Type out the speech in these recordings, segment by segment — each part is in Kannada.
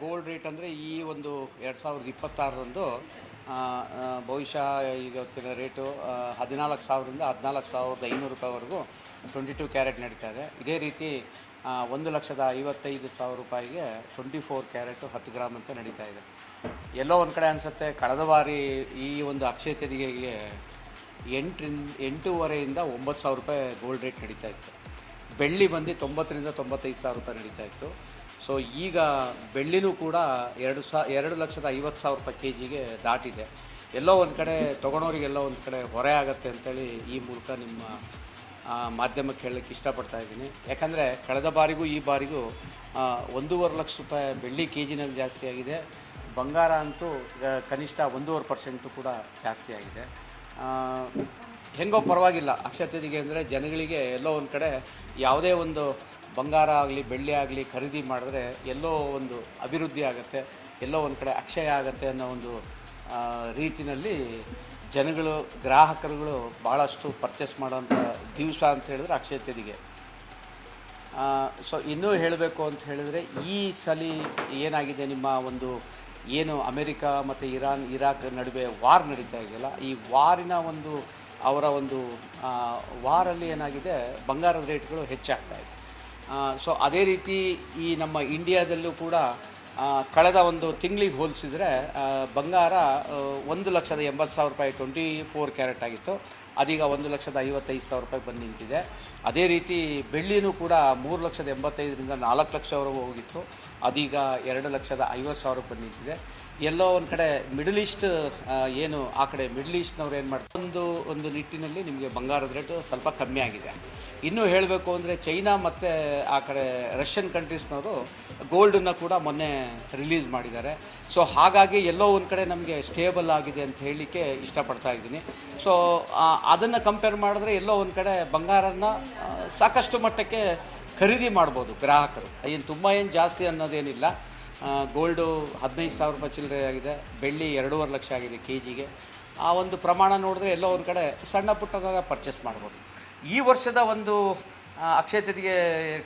ಗೋಲ್ಡ್ ರೇಟ್ ಅಂದರೆ ಈ ಒಂದು 2026ರಂದು ಬಹುಶಃ ಇವತ್ತಿನ ರೇಟು 14,000ರಿಂದ 14,500 ರೂಪಾಯಿವರೆಗೂ 22 ಕ್ಯಾರೆಟ್ ನಡೀತಾ ಇದೆ. ಇದೇ ರೀತಿ 1,55,000 ರೂಪಾಯಿಗೆ 24 ಕ್ಯಾರೆಟು 10 ಗ್ರಾಮ್ ಅಂತ ನಡೀತಾ ಇದೆ. ಎಲ್ಲೋ ಒಂದು ಕಡೆ ಅನಿಸುತ್ತೆ ಕಳೆದ ಬಾರಿ ಈ ಒಂದು ಅಕ್ಷಯ ತದಿಗೆಗೆ 8,500ರಿಂದ 9,000 ರೂಪಾಯಿ ಗೋಲ್ಡ್ ರೇಟ್ ನಡೀತಾ ಇತ್ತು. ಬೆಳ್ಳಿ ಬಂದು 90ರಿಂದ 95,000 ರೂಪಾಯಿ ನಡೀತಾ ಇತ್ತು. ಸೊ ಈಗ ಬೆಳ್ಳಿನೂ ಕೂಡ 2,50,000 ರೂಪಾಯಿ ಕೆ ಜಿಗೆ ದಾಟಿದೆ. ಎಲ್ಲೋ ಒಂದು ಕಡೆ ತೊಗೊಳೋರಿಗೆಲ್ಲೋ ಒಂದು ಕಡೆ ಹೊರೆ ಆಗುತ್ತೆ ಅಂತೇಳಿ ಈ ಮೂಲಕ ನಿಮ್ಮ ಮಾಧ್ಯಮಕ್ಕೆ ಹೇಳಲಿಕ್ಕೆ ಇಷ್ಟಪಡ್ತಾ ಇದ್ದೀನಿ. ಯಾಕಂದರೆ ಕಳೆದ ಬಾರಿಗೂ ಈ ಬಾರಿಗೂ 1,50,000 ಲಕ್ಷ ರೂಪಾಯಿ ಬೆಳ್ಳಿ ಕೆ ಜಿನಲ್ಲಿ ಜಾಸ್ತಿ ಆಗಿದೆ. ಬಂಗಾರ ಅಂತೂ ಕನಿಷ್ಠ 1.5% ಕೂಡ ಜಾಸ್ತಿ ಆಗಿದೆ. ಹೆಂಗೋ ಪರವಾಗಿಲ್ಲ. ಅಕ್ಷಯ ತದಿಗೆ ಅಂದರೆ ಜನಗಳಿಗೆ ಎಲ್ಲೋ ಒಂದು ಕಡೆ ಯಾವುದೇ ಒಂದು ಬಂಗಾರ ಆಗಲಿ ಬೆಳ್ಳಿ ಆಗಲಿ ಖರೀದಿ ಮಾಡಿದ್ರೆ ಎಲ್ಲೋ ಒಂದು ಅಭಿವೃದ್ಧಿ ಆಗುತ್ತೆ, ಎಲ್ಲೋ ಒಂದು ಕಡೆ ಅಕ್ಷಯ ಆಗುತ್ತೆ ಅನ್ನೋ ಒಂದು ರೀತಿಯಲ್ಲಿ ಜನಗಳು ಗ್ರಾಹಕರುಗಳು ಭಾಳಷ್ಟು ಪರ್ಚೇಸ್ ಮಾಡೋಂಥ ದಿವಸ ಅಂತ ಹೇಳಿದ್ರೆ ಅಕ್ಷಯ ತದಿಗೆ. ಸೊ ಇನ್ನೂ ಹೇಳಬೇಕು ಅಂತ ಹೇಳಿದರೆ ಈ ಸಲ ಏನಾಗಿದೆ, ನಿಮ್ಮ ಒಂದು ಏನು ಅಮೆರಿಕ ಮತ್ತು ಇರಾಕ್ ನಡುವೆ ವಾರ್ ನಡೀತಾ ಇದೆಯಲ್ಲ, ಈ ವಾರಿನ ಒಂದು ಅವರ ಒಂದು ವಾರಲ್ಲಿ ಏನಾಗಿದೆ ಬಂಗಾರದ ರೇಟ್ಗಳು ಹೆಚ್ಚಾಗ್ತಾ ಇದೆ. ಸೊ ಅದೇ ರೀತಿ ಈ ನಮ್ಮ ಇಂಡಿಯಾದಲ್ಲೂ ಕೂಡ ಕಳೆದ ಒಂದು ತಿಂಗಳಿಗೆ ಹೋಲಿಸಿದರೆ ಬಂಗಾರ 1,80,000 ರೂಪಾಯಿ 24 ಕ್ಯಾರೆಟ್ ಆಗಿತ್ತು. ಅದೀಗ 1,55,000 ರೂಪಾಯಿ ಬಂದು ನಿಂತಿದೆ. ಅದೇ ರೀತಿ ಬೆಳ್ಳಿನೂ ಕೂಡ 3,85,000ರಿಂದ 4 ಲಕ್ಷವರೆಗೂ ಹೋಗಿತ್ತು. ಅದೀಗ 2,50,000 ಬಂದು ನಿಂತಿದೆ. ಎಲ್ಲೋ ಒಂದು ಕಡೆ ಮಿಡಲ್ ಈಸ್ಟ್ ಏನು ಆ ಕಡೆ ಮಿಡಲ್ ಈಸ್ಟ್ನವ್ರು ಏನು ಮಾಡ್ತಾರೆ, ಒಂದು ನಿಟ್ಟಿನಲ್ಲಿ ನಿಮಗೆ ಬಂಗಾರದ ರೇಟು ಸ್ವಲ್ಪ ಕಮ್ಮಿ ಆಗಿದೆ. ಇನ್ನೂ ಹೇಳಬೇಕು ಅಂದರೆ ಚೈನಾ ಮತ್ತು ಆ ಕಡೆ ರಷ್ಯನ್ ಕಂಟ್ರೀಸ್ನವರು ಗೋಲ್ಡನ್ನು ಕೂಡ ಮೊನ್ನೆ ರಿಲೀಸ್ ಮಾಡಿದ್ದಾರೆ. ಸೊ ಹಾಗಾಗಿ ಎಲ್ಲೋ ಒಂದು ಕಡೆ ನಮಗೆ ಸ್ಟೇಬಲ್ ಆಗಿದೆ ಅಂತ ಹೇಳಲಿಕ್ಕೆ ಇಷ್ಟಪಡ್ತಾ ಇದ್ದೀನಿ. ಸೊ ಅದನ್ನು ಕಂಪೇರ್ ಮಾಡಿದ್ರೆ ಎಲ್ಲೋ ಒಂದು ಕಡೆ ಬಂಗಾರನ ಸಾಕಷ್ಟು ಮಟ್ಟಕ್ಕೆ ಖರೀದಿ ಮಾಡ್ಬೋದು ಗ್ರಾಹಕರು. ತುಂಬ ಏನು ಜಾಸ್ತಿ ಅನ್ನೋದೇನಿಲ್ಲ. ಗೋಲ್ಡು 15,000 ರೂಪಾಯಿ ಚಿಲ್ಲರೆ ಆಗಿದೆ, ಬೆಳ್ಳಿ 2.5 ಲಕ್ಷ ಆಗಿದೆ ಕೆ ಜಿಗೆ. ಆ ಒಂದು ಪ್ರಮಾಣ ನೋಡಿದ್ರೆ ಎಲ್ಲೋ ಒಂದು ಕಡೆ ಸಣ್ಣ ಪುಟ್ಟದಾಗ ಪರ್ಚೇಸ್ ಮಾಡ್ಬೋದು. ಈ ವರ್ಷದ ಒಂದು ಅಕ್ಷಯ ತದಿಗೆ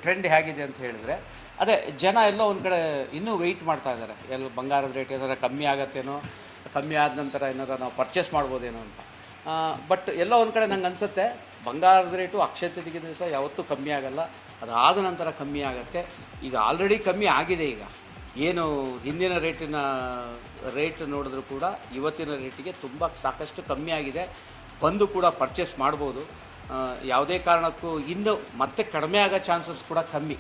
ಟ್ರೆಂಡ್ ಹೇಗಿದೆ ಅಂತ ಹೇಳಿದ್ರೆ ಅದೇ ಜನ ಎಲ್ಲೋ ಒಂದು ಕಡೆ ಇನ್ನೂ ವೆಯ್ಟ್ ಮಾಡ್ತಾ ಇದ್ದಾರೆ. ಎಲ್ಲ ಬಂಗಾರದ ರೇಟ್ ಏನಾರ ಕಮ್ಮಿ ಆಗತ್ತೇನೋ, ಕಮ್ಮಿ ಆದ ನಂತರ ಏನಾರ ನಾವು ಪರ್ಚೇಸ್ ಮಾಡ್ಬೋದೇನೋ ಅಂತ. ಬಟ್ ಎಲ್ಲೋ ಒಂದು ಕಡೆ ನಂಗೆ ಅನಿಸುತ್ತೆ ಬಂಗಾರದ ರೇಟು ಅಕ್ಷಯ ತದಿಗೆ ದಿವಸ ಯಾವತ್ತೂ ಕಮ್ಮಿ ಆಗಲ್ಲ, ಅದಾದ ನಂತರ ಕಮ್ಮಿ ಆಗುತ್ತೆ. ಈಗ ಆಲ್ರೆಡಿ ಕಮ್ಮಿ ಆಗಿದೆ. ಈಗ ಏನು ಹಿಂದಿನ ರೇಟ್ ನೋಡಿದ್ರೂ ಕೂಡ ಇವತ್ತಿನ ರೇಟಿಗೆ ತುಂಬ ಸಾಕಷ್ಟು ಕಮ್ಮಿ ಆಗಿದೆ. ಬಂದು ಕೂಡ ಪರ್ಚೇಸ್ ಮಾಡ್ಬೋದು. ಯಾವುದೇ ಕಾರಣಕ್ಕೂ ಇನ್ನು ಮತ್ತೆ ಕಡಿಮೆ ಆಗೋ ಚಾನ್ಸಸ್ ಕೂಡ ಕಮ್ಮಿ.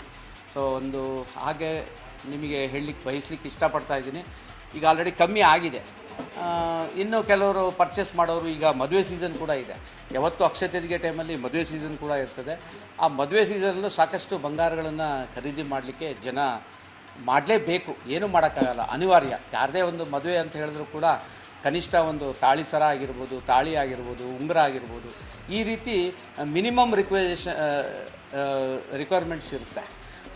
ಸೊ ಒಂದು ಹಾಗೆ ನಿಮಗೆ ಬಯಸ್ಲಿಕ್ಕೆ ಇಷ್ಟಪಡ್ತಾ ಇದ್ದೀನಿ. ಈಗ ಆಲ್ರೆಡಿ ಕಮ್ಮಿ ಆಗಿದೆ. ಇನ್ನು ಕೆಲವರು ಪರ್ಚೇಸ್ ಮಾಡೋರು, ಈಗ ಮದುವೆ ಸೀಸನ್ ಕೂಡ ಇದೆ. ಯಾವತ್ತು ಅಕ್ಷಯ ತದಿಗೆ ಟೈಮಲ್ಲಿ ಮದುವೆ ಸೀಸನ್ ಕೂಡ ಇರ್ತದೆ. ಆ ಮದುವೆ ಸೀಸನಲ್ಲೂ ಸಾಕಷ್ಟು ಬಂಗಾರಗಳನ್ನು ಖರೀದಿ ಮಾಡಲಿಕ್ಕೆ ಜನ ಮಾಡಲೇಬೇಕು, ಏನೂ ಮಾಡೋಕ್ಕಾಗಲ್ಲ, ಅನಿವಾರ್ಯ. ಯಾರದೇ ಒಂದು ಮದುವೆ ಅಂತ ಹೇಳಿದ್ರು ಕೂಡ ಕನಿಷ್ಠ ಒಂದು ತಾಳಿ ಸರ ಆಗಿರ್ಬೋದು, ತಾಳಿ ಆಗಿರ್ಬೋದು, ಉಂಗುರ ಆಗಿರ್ಬೋದು, ಈ ರೀತಿ ಮಿನಿಮಮ್ ರಿಕ್ವೈರ್ಮೆಂಟ್ಸ್ ಇರುತ್ತೆ.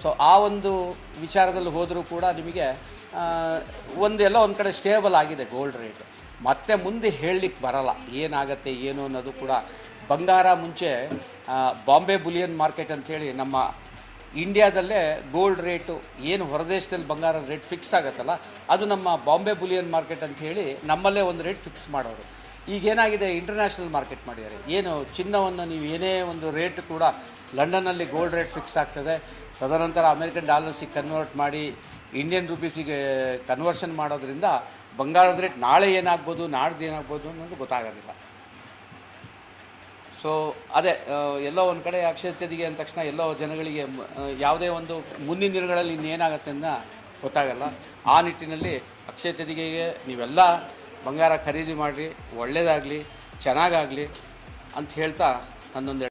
ಸೊ ಆ ಒಂದು ವಿಚಾರದಲ್ಲಿ ಹೋದರೂ ಕೂಡ ನಿಮಗೆ ಎಲ್ಲೋ ಒಂದು ಕಡೆ ಸ್ಟೇಬಲ್ ಆಗಿದೆ ಗೋಲ್ಡ್ ರೇಟ್. ಮತ್ತೆ ಮುಂದೆ ಹೇಳಲಿಕ್ಕೆ ಬರಲ್ಲ ಏನಾಗುತ್ತೆ ಏನು ಅನ್ನೋದು ಕೂಡ. ಬಂಗಾರ ಮುಂಚೆ ಬಾಂಬೆ ಬುಲಿಯನ್ ಮಾರ್ಕೆಟ್ ಅಂಥೇಳಿ ನಮ್ಮ ಇಂಡಿಯಾದಲ್ಲೇ ಗೋಲ್ಡ್ ರೇಟು ಏನು ಹೊರದೇಶದಲ್ಲಿ ಬಂಗಾರದ ರೇಟ್ ಫಿಕ್ಸ್ ಆಗುತ್ತಲ್ಲ, ಅದು ನಮ್ಮ ಬಾಂಬೆ ಬುಲಿಯನ್ ಮಾರ್ಕೆಟ್ ಅಂತ ಹೇಳಿ ನಮ್ಮಲ್ಲೇ ಒಂದು ರೇಟ್ ಫಿಕ್ಸ್ ಮಾಡೋರು. ಈಗೇನಾಗಿದೆ ಇಂಟರ್ನ್ಯಾಷನಲ್ ಮಾರ್ಕೆಟ್ ಮಾಡಿದ್ದಾರೆ. ಏನು ಚಿನ್ನವನ್ನು ನೀವು ಏನೇ ಒಂದು ರೇಟ್ ಕೂಡ ಲಂಡನ್ನಲ್ಲಿ ಗೋಲ್ಡ್ ರೇಟ್ ಫಿಕ್ಸ್ ಆಗ್ತದೆ. ತದನಂತರ ಅಮೆರಿಕನ್ ಡಾಲರ್ಸಿಗೆ ಕನ್ವರ್ಟ್ ಮಾಡಿ ಇಂಡಿಯನ್ ರುಪೀಸಿಗೆ ಕನ್ವರ್ಷನ್ ಮಾಡೋದ್ರಿಂದ ಬಂಗಾರದ ರೇಟ್ ನಾಳೆ ಏನಾಗ್ಬೋದು ನಾಡ್ದು ಏನಾಗ್ಬೋದು ಅನ್ನೋದು ಗೊತ್ತಾಗೋದಿಲ್ಲ. ಸೊ ಅದೇ ಎಲ್ಲೋ ಒಂದು ಕಡೆ ಅಕ್ಷಯ ತದಿಗೆ ಅಂದ ತಕ್ಷಣ ಎಲ್ಲೋ ಜನಗಳಿಗೆ ಯಾವುದೇ ಒಂದು ಮುಂದಿನ ದಿನಗಳಲ್ಲಿ ಇನ್ನೇನಾಗುತ್ತೆ ಅಂತ ಗೊತ್ತಾಗಲ್ಲ. ಆ ನಿಟ್ಟಿನಲ್ಲಿ ಅಕ್ಷಯ ತದಿಗೆಗೆ ನೀವೆಲ್ಲ ಬಂಗಾರ ಖರೀದಿ ಮಾಡಿರಿ, ಒಳ್ಳೆಯದಾಗಲಿ, ಚೆನ್ನಾಗಾಗಲಿ ಅಂತ ಹೇಳ್ತಾ ನನ್ನೊಂದು